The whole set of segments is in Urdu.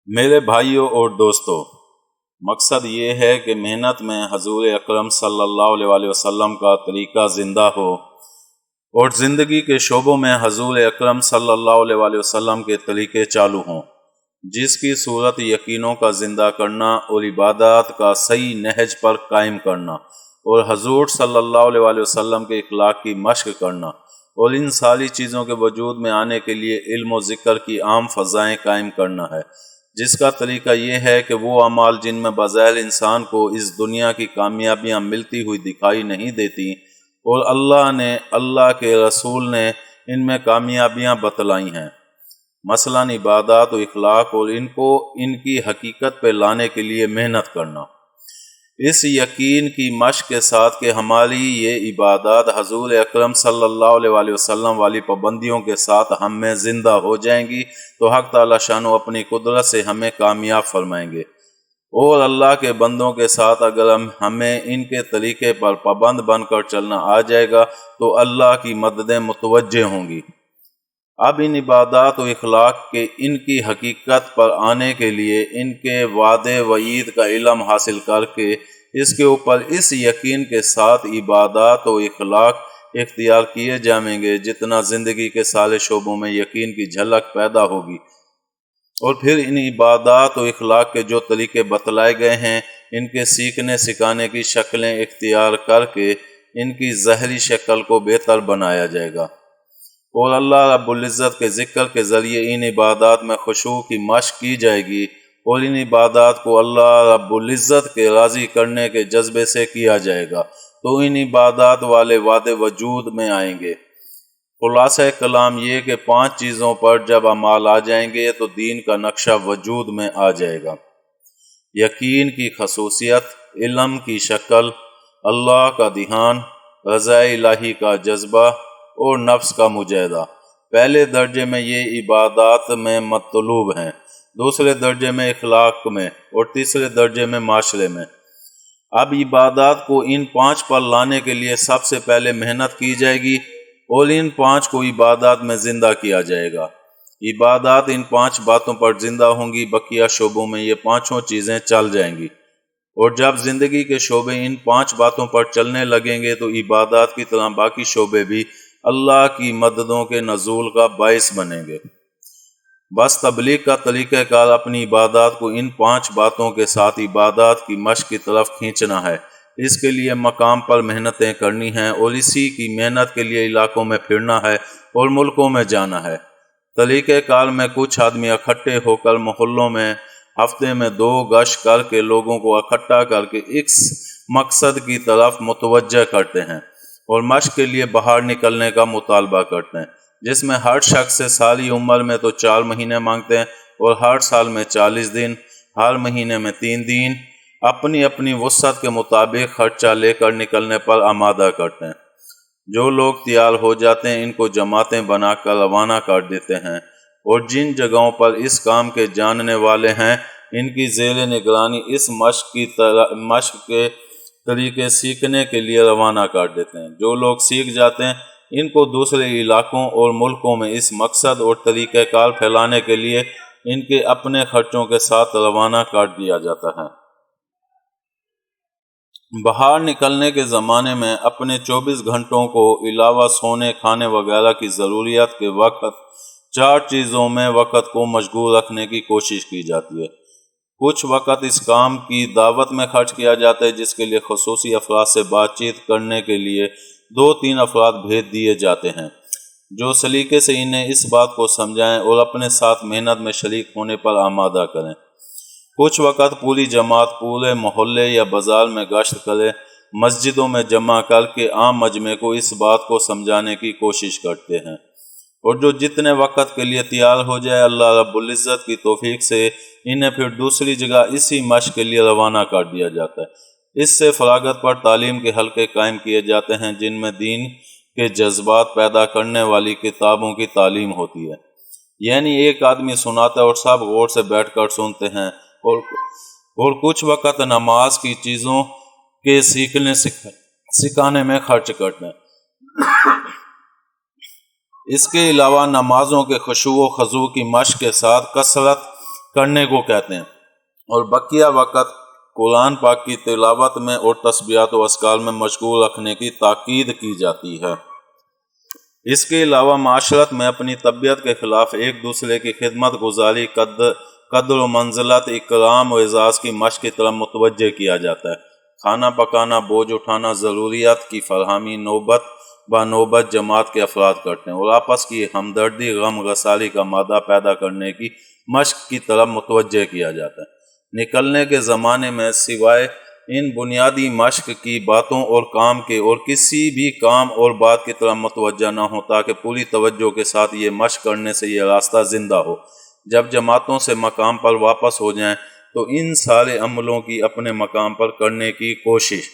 میرے بھائیوں اور دوستو، مقصد یہ ہے کہ محنت میں حضور اکرم صلی اللہ علیہ وسلم کا طریقہ زندہ ہو اور زندگی کے شعبوں میں حضور اکرم صلی اللہ علیہ وسلم کے طریقے چالو ہوں، جس کی صورت یقینوں کا زندہ کرنا اور عبادات کا صحیح نہج پر قائم کرنا اور حضور صلی اللہ علیہ وسلم کے اخلاق کی مشق کرنا اور ان ساری چیزوں کے وجود میں آنے کے لیے علم و ذکر کی عام فضائیں قائم کرنا ہے، جس کا طریقہ یہ ہے کہ وہ اعمال جن میں بظاہر انسان کو اس دنیا کی کامیابیاں ملتی ہوئی دکھائی نہیں دیتی اور اللہ کے رسول نے ان میں کامیابیاں بتلائی ہیں، مثلاً عبادات و اخلاق، اور ان کو ان کی حقیقت پہ لانے کے لیے محنت کرنا، اس یقین کی مشق کے ساتھ کہ ہماری یہ عبادات حضور اکرم صلی اللہ علیہ وسلم والی پابندیوں کے ساتھ ہم میں زندہ ہو جائیں گی تو حق تعالی شانہ اپنی قدرت سے ہمیں کامیاب فرمائیں گے، اور اللہ کے بندوں کے ساتھ اگر ہمیں ان کے طریقے پر پابند بن کر چلنا آ جائے گا تو اللہ کی مددیں متوجہ ہوں گی۔ اب ان عبادات و اخلاق کے ان کی حقیقت پر آنے کے لیے ان کے وعدے وعید کا علم حاصل کر کے اس کے اوپر اس یقین کے ساتھ عبادات و اخلاق اختیار کیے جائیں گے جتنا زندگی کے سارے شعبوں میں یقین کی جھلک پیدا ہوگی، اور پھر ان عبادات و اخلاق کے جو طریقے بتلائے گئے ہیں ان کے سیکھنے سکھانے کی شکلیں اختیار کر کے ان کی ظاہری شکل کو بہتر بنایا جائے گا، اور اللہ رب العزت کے ذکر کے ذریعے ان عبادات میں خشوع کی مشق کی جائے گی اور ان عبادات کو اللہ رب العزت کے راضی کرنے کے جذبے سے کیا جائے گا تو ان عبادات والے وعدے وجود میں آئیں گے۔ خلاصہ کلام یہ کہ 5 چیزوں پر جب اعمال آ جائیں گے تو دین کا نقشہ وجود میں آ جائے گا: یقین کی خصوصیت، علم کی شکل، اللہ کا دھیان، رضا الہی کا جذبہ اور نفس کا مجاہدہ۔ پہلے درجے میں یہ عبادات میں مطلوب ہیں، دوسرے درجے میں اخلاق میں اور تیسرے درجے میں معاشرے میں۔ اب عبادات کو ان 5 پر لانے کے لیے سب سے پہلے محنت کی جائے گی اور ان 5 کو عبادات میں زندہ کیا جائے گا۔ عبادات ان 5 باتوں پر زندہ ہوں گی، بقیہ شعبوں میں یہ 5 چیزیں چل جائیں گی، اور جب زندگی کے شعبے ان 5 باتوں پر چلنے لگیں گے تو عبادات کی طرح باقی شعبے بھی اللہ کی مددوں کے نزول کا باعث بنیں گے۔ بس تبلیغ کا طریقہ کار اپنی عبادات کو ان 5 باتوں کے ساتھ عبادات کی مشق کی طرف کھینچنا ہے، اس کے لیے مقام پر محنتیں کرنی ہیں اور اسی کی محنت کے لیے علاقوں میں پھرنا ہے اور ملکوں میں جانا ہے۔ طریقہ کار میں کچھ آدمی اکٹھے ہو کر محلوں میں ہفتے میں 2 گشت کر کے لوگوں کو اکٹھا کر کے اس مقصد کی طرف متوجہ کرتے ہیں اور مشق کے لیے باہر نکلنے کا مطالبہ کرتے ہیں، جس میں ہر شخص سے ساری عمر میں تو 4 مہینے مانگتے ہیں اور ہر سال میں 40 دن، ہر مہینے میں 3 دن اپنی اپنی وسعت کے مطابق خرچہ لے کر نکلنے پر آمادہ کرتے ہیں۔ جو لوگ تیار ہو جاتے ہیں ان کو جماعتیں بنا کر روانہ کر دیتے ہیں، اور جن جگہوں پر اس کام کے جاننے والے ہیں ان کی زیر نگرانی اس مشق کے طریقے سیکھنے کے لیے روانہ کر دیتے ہیں۔ جو لوگ سیکھ جاتے ہیں ان کو دوسرے علاقوں اور ملکوں میں اس مقصد اور طریقہ کار پھیلانے کے لیے ان کے اپنے خرچوں کے ساتھ روانہ کر دیا جاتا ہے۔ باہر نکلنے کے زمانے میں اپنے 24 گھنٹوں کو علاوہ سونے کھانے وغیرہ کی ضروریات کے وقت 4 چیزوں میں وقت کو مشغول رکھنے کی کوشش کی جاتی ہے۔ کچھ وقت اس کام کی دعوت میں خرچ کیا جاتا ہے جس کے لیے خصوصی افراد سے بات چیت کرنے کے لیے 2-3 افراد بھیج دیے جاتے ہیں جو سلیقے سے انہیں اس بات کو سمجھائیں اور اپنے ساتھ محنت میں شریک ہونے پر آمادہ کریں۔ کچھ وقت پوری جماعت پورے محلے یا بازار میں گشت کرے، مسجدوں میں جمع کر کے عام مجمع کو اس بات کو سمجھانے کی کوشش کرتے ہیں، اور جو جتنے وقت کے لیے تیار ہو جائے اللہ رب العزت کی توفیق سے انہیں پھر دوسری جگہ اسی مشق کے لیے روانہ کر دیا جاتا ہے۔ اس سے فراغت پر تعلیم کے حلقے قائم کیے جاتے ہیں جن میں دین کے جذبات پیدا کرنے والی کتابوں کی تعلیم ہوتی ہے، یعنی ایک آدمی سناتا ہے اور سب غور سے بیٹھ کر سنتے ہیں، اور کچھ وقت نماز کی چیزوں کے سیکھنے سکھانے میں خرچ کرتے ہیں۔ اس کے علاوہ نمازوں کے خشوع و خضوع کی مشق کے ساتھ کثرت کرنے کو کہتے ہیں، اور بقیہ وقت قرآن پاک کی تلاوت میں اور تسبیحات و اذکار میں مشغول رکھنے کی تاکید کی جاتی ہے۔ اس کے علاوہ معاشرت میں اپنی طبیعت کے خلاف ایک دوسرے کی خدمت گزاری، قدر و منزلت، اکرام و اعزاز کی مشق کی طرف متوجہ کیا جاتا ہے۔ کھانا پکانا، بوجھ اٹھانا، ضروریات کی فراہمی نوبت بنوبت جماعت کے افراد کرتے ہیں، اور آپس کی ہمدردی، غم گساری کا مادہ پیدا کرنے کی مشق کی طرف متوجہ کیا جاتا ہے۔ نکلنے کے زمانے میں سوائے ان بنیادی مشق کی باتوں اور کام کے اور کسی بھی کام اور بات کی طرف متوجہ نہ ہو، تاکہ پوری توجہ کے ساتھ یہ مشق کرنے سے یہ راستہ زندہ ہو۔ جب جماعتوں سے مقام پر واپس ہو جائیں تو ان سارے عملوں کی اپنے مقام پر کرنے کی کوشش،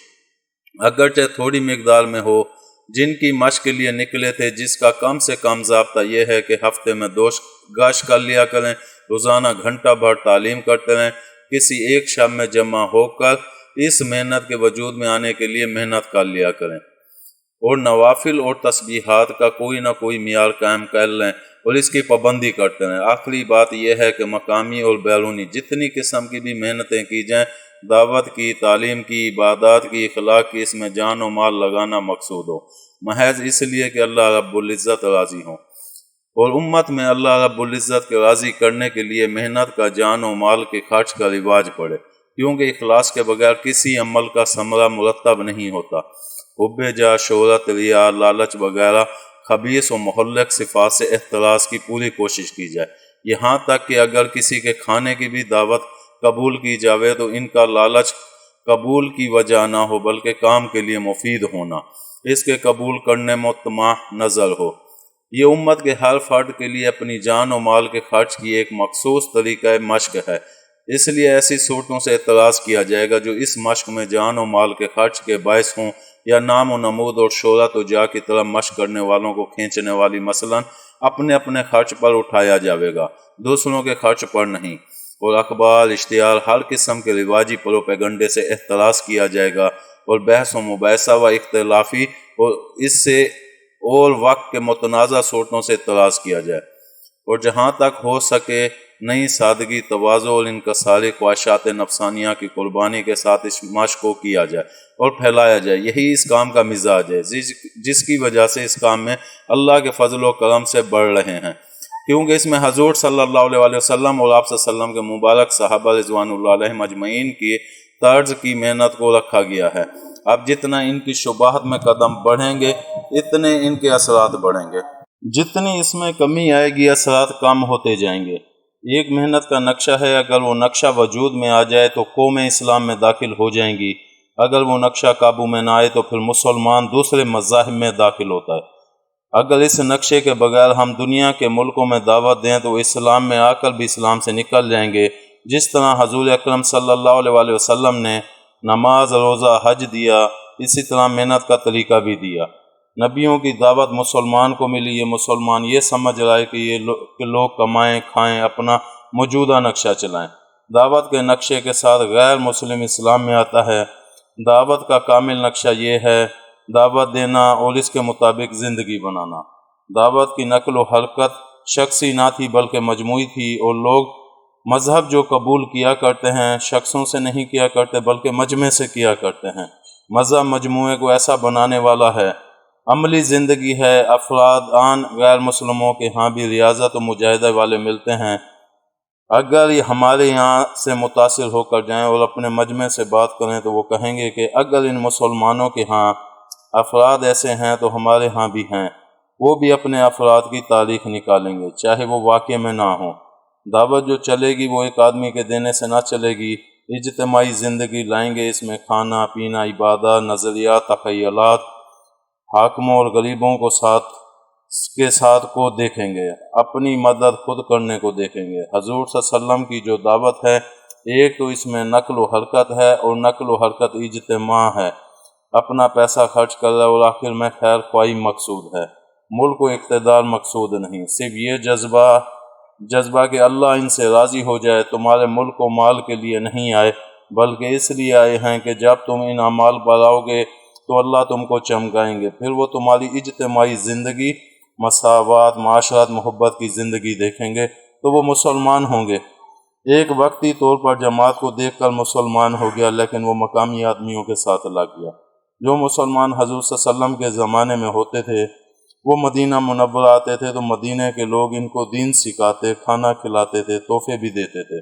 اگرچہ تھوڑی مقدار میں ہو، جن کی مشق کے لیے نکلے تھے، جس کا کم سے کم ضابطہ یہ ہے کہ ہفتے میں 2 گشت کر لیا کریں، روزانہ گھنٹہ بھر تعلیم کرتے رہیں، کسی ایک شب میں جمع ہو کر اس محنت کے وجود میں آنے کے لیے محنت کر لیا کریں، اور نوافل اور تسبیحات کا کوئی نہ کوئی معیار قائم کر لیں اور اس کی پابندی کرتے رہیں۔ آخری بات یہ ہے کہ مقامی اور بیرونی جتنی قسم کی بھی محنتیں کی جائیں، دعوت کی، تعلیم کی، عبادات کی، اخلاق کی، اس میں جان و مال لگانا مقصود ہو، محض اس لیے کہ اللہ رب العزت راضی ہوں، اور امت میں اللہ رب العزت کے راضی کرنے کے لیے محنت کا، جان و مال کے خرچ کا رواج پڑے، کیونکہ اخلاص کے بغیر کسی عمل کا ثمرہ مرتب نہیں ہوتا۔ حب جاہ، شہرت، ریا، لالچ وغیرہ خبیث و مہلک صفات سے احتراز کی پوری کوشش کی جائے، یہاں تک کہ اگر کسی کے کھانے کی بھی دعوت قبول کی جاوے تو ان کا لالچ قبول کی وجہ نہ ہو بلکہ کام کے لیے مفید ہونا، اس کے قبول کرنے میں طمع نظر ہو۔ یہ امت کے ہر فرد کے لیے اپنی جان و مال کے خرچ کی ایک مخصوص طریقہ مشق ہے، اس لیے ایسی صورتوں سے اعتراض کیا جائے گا جو اس مشق میں جان و مال کے خرچ کے باعث ہوں، یا نام و نمود اور شہرت و جاہ کی طرف مشق کرنے والوں کو کھینچنے والی، مثلا اپنے اپنے خرچ پر اٹھایا جاوے گا، دوسروں کے خرچ پر نہیں، اور اخبار، اشتہار، ہر قسم کے رواجی پروپیگنڈے سے احتراز کیا جائے گا، اور بحث و مباحثہ و اختلافی اور اس سے اور وقت کے متنازع صورتوں سے اعتراض کیا جائے، اور جہاں تک ہو سکے نئی سادگی، تواضع اور انکساری خواہشات نفسانیہ کی قربانی کے ساتھ اس مشق کو کیا جائے اور پھیلایا جائے۔ یہی اس کام کا مزاج ہے، جس کی وجہ سے اس کام میں اللہ کے فضل و کرم سے بڑھ رہے ہیں، کیونکہ اس میں حضور صلی اللہ علیہ وسلم اور آپ صلی اللہ علیہ وسلم کے مبارک صحابہ رضوان اللہ علیہم اجمعین کی طرز کی محنت کو رکھا گیا ہے۔ اب جتنا ان کی شبہات میں قدم بڑھیں گے اتنے ان کے اثرات بڑھیں گے، جتنی اس میں کمی آئے گی اثرات کم ہوتے جائیں گے۔ ایک محنت کا نقشہ ہے، اگر وہ نقشہ وجود میں آ جائے تو قوم اسلام میں داخل ہو جائیں گی، اگر وہ نقشہ قابو میں نہ آئے تو پھر مسلمان دوسرے مذاہب میں داخل ہوتا ہے۔ اگر اس نقشے کے بغیر ہم دنیا کے ملکوں میں دعوت دیں تو اسلام میں آ کر بھی اسلام سے نکل جائیں گے، جس طرح حضور اکرم صلی اللہ علیہ وسلم نے نماز، روزہ، حج دیا، اسی طرح محنت کا طریقہ بھی دیا۔ نبیوں کی دعوت مسلمان کو ملی، یہ مسلمان یہ سمجھ رہا ہے کہ لوگ کمائیں، کھائیں، اپنا موجودہ نقشہ چلائیں۔ دعوت کے نقشے کے ساتھ غیر مسلم اسلام میں آتا ہے۔ دعوت کا کامل نقشہ یہ ہے دعوت دینا اور اس کے مطابق زندگی بنانا۔ دعوت کی نقل و حرکت شخصی نہ تھی بلکہ مجموعی تھی، اور لوگ مذہب جو قبول کیا کرتے ہیں شخصوں سے نہیں کیا کرتے بلکہ مجمع سے کیا کرتے ہیں۔ مذہب مجموعے کو ایسا بنانے والا ہے، عملی زندگی ہے۔ افراد آن غیر مسلموں کے ہاں بھی ریاضت و مجاہدہ والے ملتے ہیں، اگر یہ ہمارے یہاں سے متاثر ہو کر جائیں اور اپنے مجمع سے بات کریں تو وہ کہیں گے کہ اگر ان مسلمانوں کے ہاں افراد ایسے ہیں تو ہمارے ہاں بھی ہیں، وہ بھی اپنے افراد کی تاریخ نکالیں گے چاہے وہ واقع میں نہ ہوں۔ دعوت جو چلے گی وہ ایک آدمی کے دینے سے نہ چلے گی، اجتماعی زندگی لائیں گے، اس میں کھانا پینا، عبادات، نظریات، تخیلات، حاکموں اور غریبوں کو ساتھ کو دیکھیں گے، اپنی مدد خود کرنے کو دیکھیں گے۔ حضور صلی اللہ علیہ وسلم کی جو دعوت ہے، ایک تو اس میں نقل و حرکت ہے، اور نقل و حرکت اجتماع ہے، اپنا پیسہ خرچ کر رہا ہے، اور آخر میں خیر خواہی مقصود ہے، ملک و اقتدار مقصود نہیں۔ صرف یہ جذبہ کہ اللہ ان سے راضی ہو جائے، تمہارے ملک و مال کے لیے نہیں آئے بلکہ اس لیے آئے ہیں کہ جب تم ان اعمال پر آؤ گے تو اللہ تم کو چمکائیں گے، پھر وہ تمہاری اجتماعی زندگی، مساوات، معاشرت، محبت کی زندگی دیکھیں گے تو وہ مسلمان ہوں گے۔ ایک وقتی طور پر جماعت کو دیکھ کر مسلمان ہو گیا، لیکن وہ مقامی آدمیوں کے ساتھ لگ گیا۔ جو مسلمان حضور صلی اللہ علیہ وسلم کے زمانے میں ہوتے تھے وہ مدینہ منورہ آتے تھے تو مدینہ کے لوگ ان کو دین سکھاتے، کھانا کھلاتے تھے، تحفے بھی دیتے تھے۔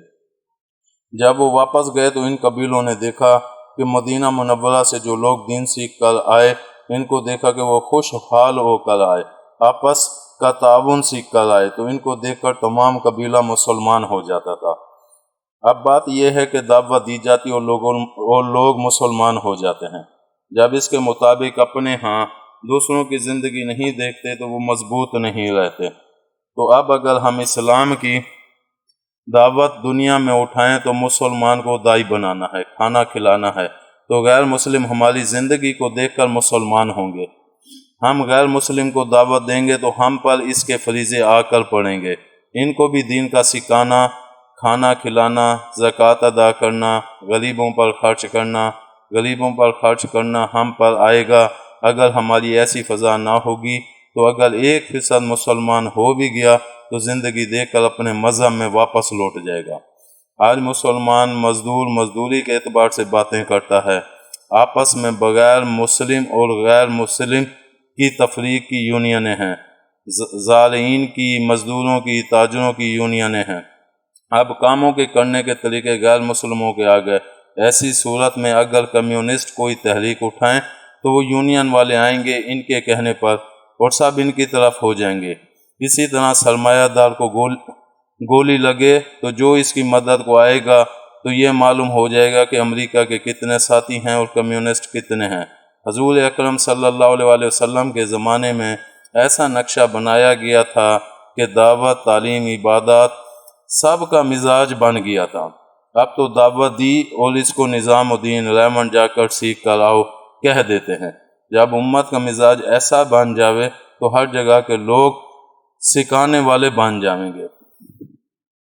جب وہ واپس گئے تو ان قبیلوں نے دیکھا کہ مدینہ منورہ سے جو لوگ دین سیکھ کر آئے، ان کو دیکھا کہ وہ خوشحال ہو کر آئے، آپس کا تعاون سیکھ کر آئے، تو ان کو دیکھ کر تمام قبیلہ مسلمان ہو جاتا تھا۔ اب بات یہ ہے کہ دعوت دی جاتی اور لوگ مسلمان ہو جاتے ہیں۔ جب اس کے مطابق اپنے ہاں دوسروں کی زندگی نہیں دیکھتے تو وہ مضبوط نہیں رہتے۔ تو اب اگر ہم اسلام کی دعوت دنیا میں اٹھائیں تو مسلمان کو داعی بنانا ہے، کھانا کھلانا ہے، تو غیر مسلم ہماری زندگی کو دیکھ کر مسلمان ہوں گے۔ ہم غیر مسلم کو دعوت دیں گے تو ہم پر اس کے فریضے آ کر پڑیں گے۔ ان کو بھی دین کا سکھانا، کھانا کھلانا، زکوٰۃ ادا کرنا، غریبوں پر خرچ کرنا ہم پر آئے گا۔ اگر ہماری ایسی فضا نہ ہوگی تو اگر 1% مسلمان ہو بھی گیا تو زندگی دیکھ کر اپنے مذہب میں واپس لوٹ جائے گا۔ آج مسلمان مزدور مزدوری کے اعتبار سے باتیں کرتا ہے، آپس میں بغیر مسلم اور غیر مسلم کی تفریق کی یونینیں ہیں، زارعین کی، مزدوروں کی، تاجروں کی یونینیں ہیں۔ اب کاموں کے کرنے کے طریقے غیر مسلموں کے آ گئے۔ ایسی صورت میں اگر کمیونسٹ کوئی تحریک اٹھائیں تو وہ یونین والے آئیں گے ان کے کہنے پر اور سب ان کی طرف ہو جائیں گے۔ اسی طرح سرمایہ دار کو گولی لگے تو جو اس کی مدد کو آئے گا تو یہ معلوم ہو جائے گا کہ امریکہ کے کتنے ساتھی ہیں اور کمیونسٹ کتنے ہیں۔ حضور اکرم صلی اللہ علیہ وسلم کے زمانے میں ایسا نقشہ بنایا گیا تھا کہ دعوت، تعلیم، عبادات سب کا مزاج بن گیا تھا۔ اب تو دعوت دی اور اس کو نظام الدین ریمنڈ جا کر سیکھ کر آؤ کہہ دیتے ہیں۔ جب امت کا مزاج ایسا بن جاوے تو ہر جگہ کے لوگ سکھانے والے بن جائیں گے۔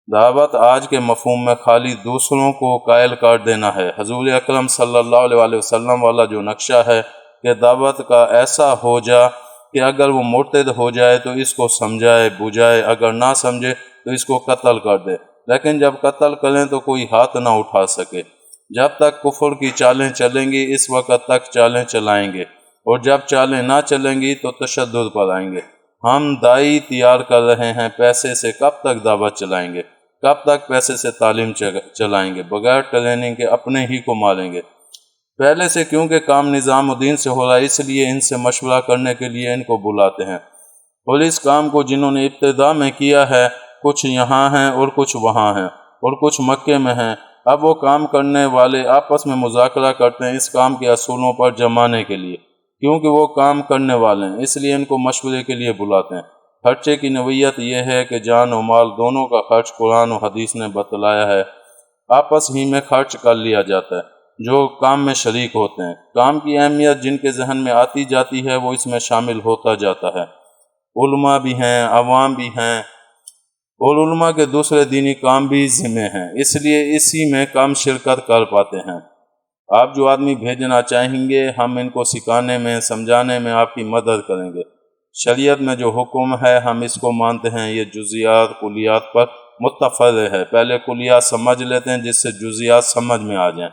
دعوت آج کے مفہوم میں خالی دوسروں کو قائل کر دینا ہے۔ حضور اکرم صلی اللہ علیہ وسلم والا جو نقشہ ہے کہ دعوت کا ایسا ہو جا کہ اگر وہ مرتد ہو جائے تو اس کو سمجھائے بجھائے، اگر نہ سمجھے تو اس کو قتل کر دے، لیکن جب قتل کریں تو کوئی ہاتھ نہ اٹھا سکے۔ جب تک کفر کی چالیں چلیں گی اس وقت تک چالیں چلائیں گے، اور جب چالیں نہ چلیں گی تو تشدد پر آئیں گے۔ ہم داعی تیار کر رہے ہیں، پیسے سے کب تک دعوت چلائیں گے؟ کب تک پیسے سے تعلیم چلائیں گے؟ بغیر ٹریننگ کے اپنے ہی کو ماریں گے۔ پہلے سے کیونکہ کام نظام الدین سے ہو رہا ہے اس لیے ان سے مشورہ کرنے کے لیے ان کو بلاتے ہیں، اور اس کام کو جنہوں نے ابتدا میں کیا ہے کچھ یہاں ہیں اور کچھ وہاں ہیں اور کچھ مکے میں ہیں۔ اب وہ کام کرنے والے آپس میں مذاکرہ کرتے ہیں اس کام کے اصولوں پر جمانے کے لیے، کیونکہ وہ کام کرنے والے ہیں اس لیے ان کو مشورے کے لیے بلاتے ہیں۔ خرچے کی نوعیت یہ ہے کہ جان و مال دونوں کا خرچ قرآن و حدیث نے بتلایا ہے، آپس ہی میں خرچ کر لیا جاتا ہے جو کام میں شریک ہوتے ہیں۔ کام کی اہمیت جن کے ذہن میں آتی جاتی ہے وہ اس میں شامل ہوتا جاتا ہے۔ علماء بھی ہیں، عوام بھی ہیں، اور علماء کے دوسرے دینی کام بھی ذمہ ہیں، اس لیے اسی میں کم شرکت کر پاتے ہیں۔ آپ جو آدمی بھیجنا چاہیں گے ہم ان کو سکھانے میں، سمجھانے میں آپ کی مدد کریں گے۔ شریعت میں جو حکم ہے ہم اس کو مانتے ہیں، یہ جزیات کلیات پر متفرع ہے۔ پہلے کلیات سمجھ لیتے ہیں جس سے جزیات سمجھ میں آ جائیں۔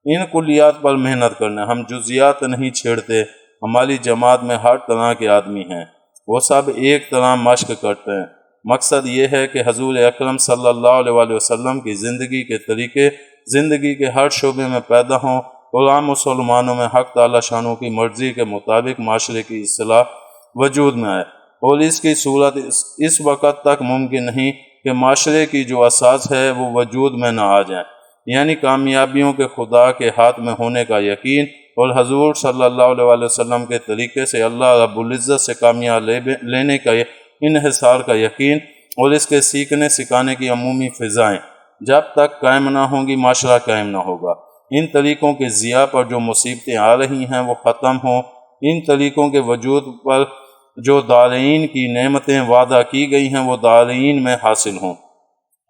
ان کلیات پر محنت کرنا، ہم جزیات نہیں چھیڑتے۔ ہماری جماعت میں ہر طرح کے آدمی ہیں، وہ سب ایک طرح مشق کرتے ہیں۔ مقصد یہ ہے کہ حضور اکرم صلی اللہ علیہ وسلم کی زندگی کے طریقے زندگی کے ہر شعبے میں پیدا ہوں اور عام مسلمانوں میں حق تعالی شانوں کی مرضی کے مطابق معاشرے کی اصلاح وجود میں آئے، اور اس کی صورت اس وقت تک ممکن نہیں کہ معاشرے کی جو اساس ہے وہ وجود میں نہ آ جائیں، یعنی کامیابیوں کے خدا کے ہاتھ میں ہونے کا یقین اور حضور صلی اللہ علیہ وسلم کے طریقے سے اللہ رب العزت سے کامیابی لینے کا انحصار کا یقین، اور اس کے سیکھنے سکھانے کی عمومی فضائیں جب تک قائم نہ ہوں گی معاشرہ قائم نہ ہوگا۔ ان طریقوں کے ضیاء پر جو مصیبتیں آ رہی ہیں وہ ختم ہوں، ان طریقوں کے وجود پر جو دارین کی نعمتیں وعدہ کی گئی ہیں وہ دارین میں حاصل ہوں۔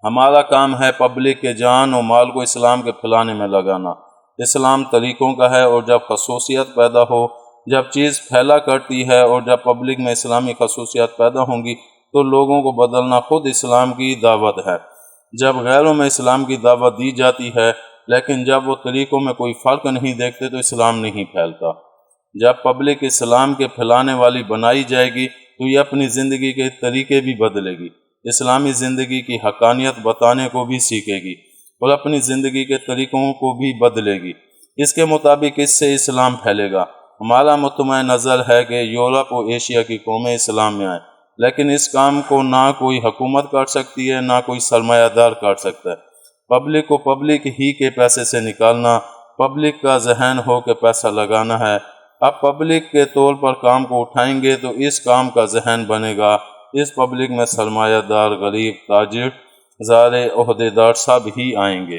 ہمارا کام ہے پبلک کے جان و مال کو اسلام کے پھیلانے میں لگانا۔ اسلام طریقوں کا ہے، اور جب خصوصیت پیدا ہو، جب چیز پھیلا کرتی ہے اور جب پبلک میں اسلامی خصوصیات پیدا ہوں گی تو لوگوں کو بدلنا خود اسلام کی دعوت ہے۔ جب غیروں میں اسلام کی دعوت دی جاتی ہے لیکن جب وہ طریقوں میں کوئی فرق نہیں دیکھتے تو اسلام نہیں پھیلتا۔ جب پبلک اسلام کے پھیلانے والی بنائی جائے گی تو یہ اپنی زندگی کے طریقے بھی بدلے گی، اسلامی زندگی کی حقانیت بتانے کو بھی سیکھے گی اور اپنی زندگی کے طریقوں کو بھی بدلے گی۔ اس کے مطابق اس سے اسلام پھیلے گا۔ ہمارا مطمئن نظر ہے کہ یورپ و ایشیا کی قومیں اسلام میں آئیں، لیکن اس کام کو نہ کوئی حکومت کر سکتی ہے نہ کوئی سرمایہ دار کر سکتا ہے۔ پبلک کو پبلک ہی کے پیسے سے نکالنا، پبلک کا ذہن ہو کہ پیسہ لگانا ہے۔ اب پبلک کے طور پر کام کو اٹھائیں گے تو اس کام کا ذہن بنے گا۔ اس پبلک میں سرمایہ دار، غریب، تاجر، زارے، عہدیدار سب ہی آئیں گے۔